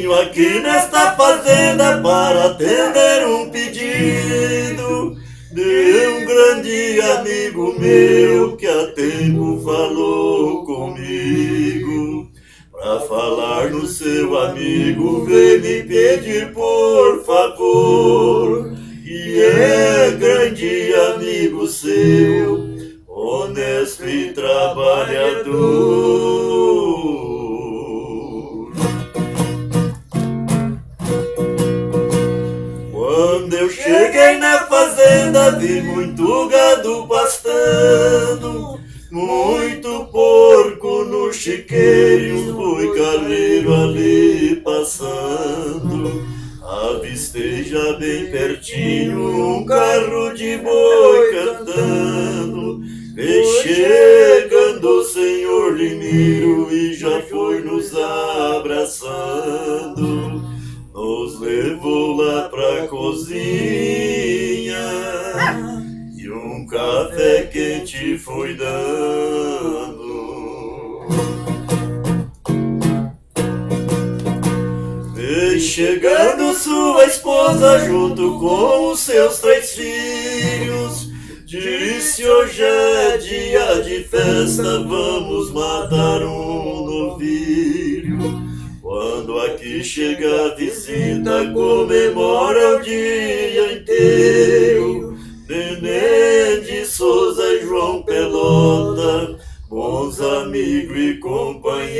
Venho aqui nesta fazenda para atender um pedido de um grande amigo meu que há tempo falou comigo. Pra falar no seu amigo, vem me pedir por favor. E é grande amigo seu, honesto e trabalhador. Quando eu cheguei na fazenda, vi muito gado pastando, muito porco no chiqueiro e um boi carneiro ali passando. Avistei já bem pertinho um carro de boi cantando. Vem chegando o senhor Limiro e já foi nos abraçando. Nos levou lá pra cozinha e um café quente foi dando. Vem chegando sua esposa junto com os seus 3 filhos. Disse: hoje é dia de festa, vamos matar um novilho. Quando aqui chega a visita, comemora o dia inteiro. Neném de Souza e João Pelota, bons amigos e companheiros.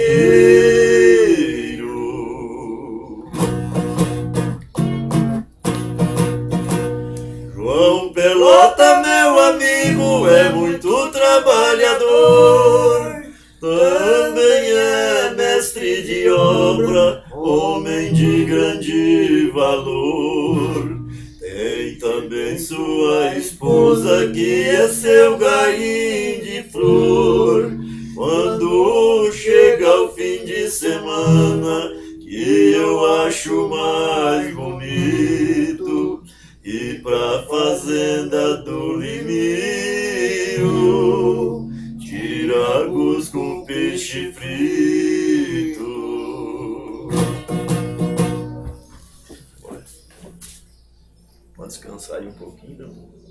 João Pelota, meu amigo, é muito trabalhador. Também é mestre de obra, homem de grande valor. Tem também sua esposa que é seu gaim de flor. Quando chega o fim de semana, que eu acho mais bonito, ir pra fazenda do Limiro, tirar gosto com peixe frito. Pode descansar aí um pouquinho, não?